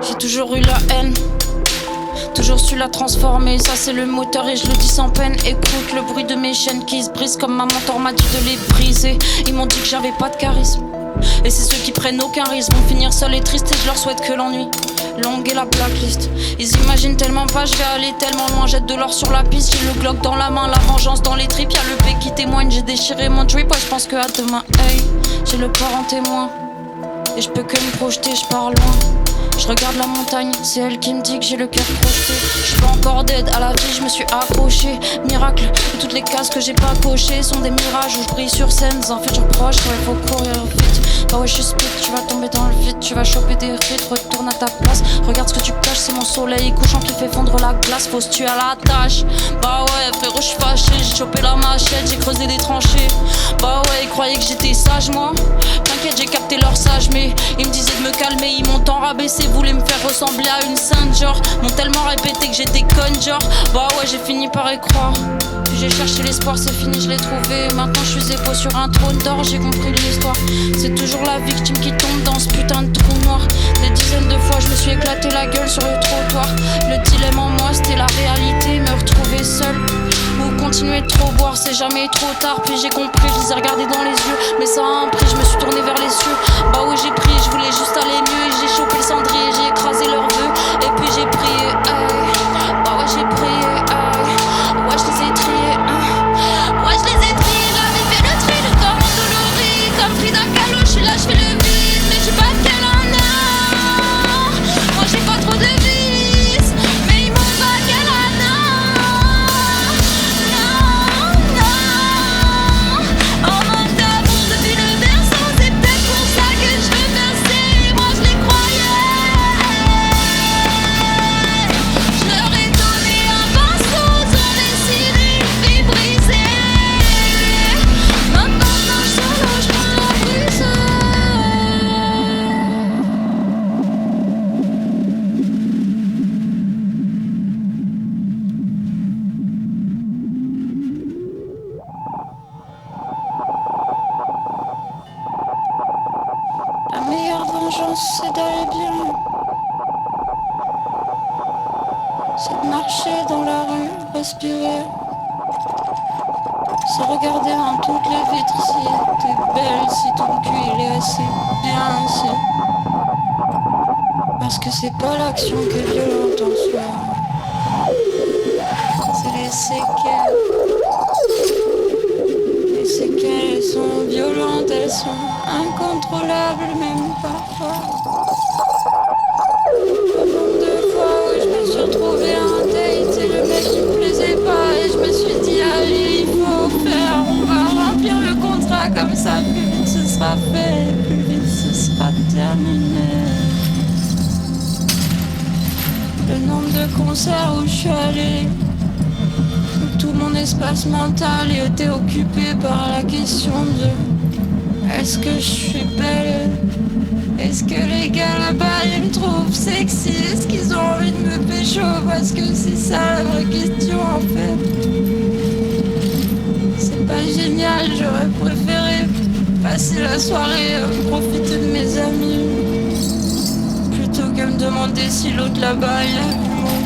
J'ai toujours eu la haine, toujours su la transformer, ça c'est le moteur et je le dis sans peine. Écoute le bruit de mes chaînes qui se brisent comme ma mentor m'a dit de les briser. Ils m'ont dit que j'avais pas de charisme, et c'est ceux qui prennent aucun risque vont finir seuls et tristes et je leur souhaite que l'ennui longue et la blacklist. Ils imaginent tellement pas, je vais aller tellement loin. Jette de l'or sur la piste, j'ai le Glock dans la main, la vengeance dans les tripes. Y'a le P qui témoigne, j'ai déchiré mon drip. Ouais, je pense que à demain, hey, j'ai le corps en témoin et je peux que me projeter, je pars loin. Je regarde la montagne, c'est elle qui me dit que j'ai le cœur projeté. Je suis pas encore dead, à la vie je me suis accroché. Miracle, et toutes les cases que j'ai pas cochées sont des mirages où je brille sur scène. Dans un futur proche, ouais faut courir vite. Bah ouais je suis speed, tu vas tomber dans le vide. Tu vas choper des rides, retourne à ta place. Regarde ce que tu caches, c'est mon soleil couchant qui fait fondre la glace. Faut se tuer à la tâche. Bah ouais frérot je suis fâché, j'ai chopé la machette, j'ai creusé des tranchées. Bah ouais ils croyaient que j'étais sage moi. T'inquiète j'ai capté leur sage, mais ils me disaient de me calmer, ils m'ont tant rabaissé. Voulaient me faire ressembler à une sainte genre. M'ont tellement répété que j'étais conne genre. Bah ouais j'ai fini par y croire. Puis j'ai cherché l'espoir, c'est fini, je l'ai trouvé. Maintenant je suis épaule sur un trône d'or, j'ai compris l'histoire. C'est toujours la victime qui tombe dans ce putain de trou noir. Des dizaines de fois je me suis éclaté la gueule sur le trottoir. Le dilemme en moi c'était la réalité, me retrouver seule ou continuer de trop boire, c'est jamais trop tard. Puis j'ai compris, je les ai regardés dans les yeux, mais ça a un prix, je me suis tournée vers les cieux. Bah oui j'ai prié, je voulais juste aller mieux. Et j'ai chopé le cendrier, j'ai écrasé leurs vœux. Et puis j'ai prié, hey. Bah ouais j'ai prié, hey. Ouais je les ai triés, ouais je les ai triés. La vie fait le tri, le corps endolori. Comme pris d'un calot, je suis là, je fais le vide. Mais je suis pas tel un homme. Moi j'ai pas trop de vices, mais ils m'ont pas quel c'est d'aller bien, c'est de marcher dans la rue, respirer, c'est regarder en toutes les vitres si t'es belle, si ton cul il est assez bien ici. Parce que c'est pas l'action qui est violente en soi, c'est les séquelles. Les séquelles elles sont violentes, elles sont incontrôlables même parfois. Nombre de fois où je me suis retrouvée à un date et le mec il me plaisait pas et je me suis dit allez il faut faire, on va remplir le contrat comme ça, plus vite ce sera fait, plus vite ce sera terminé. Le nombre de concerts où je suis allée, où tout mon espace mental était occupé par la question de est-ce que je suis belle? Est-ce que les gars là-bas ils me trouvent sexy? Est-ce qu'ils ont envie de me pécho? Parce que c'est ça la vraie question en fait. C'est pas génial, j'aurais préféré passer la soirée, profiter de mes amis, plutôt que me demander si l'autre là-bas il a vu mon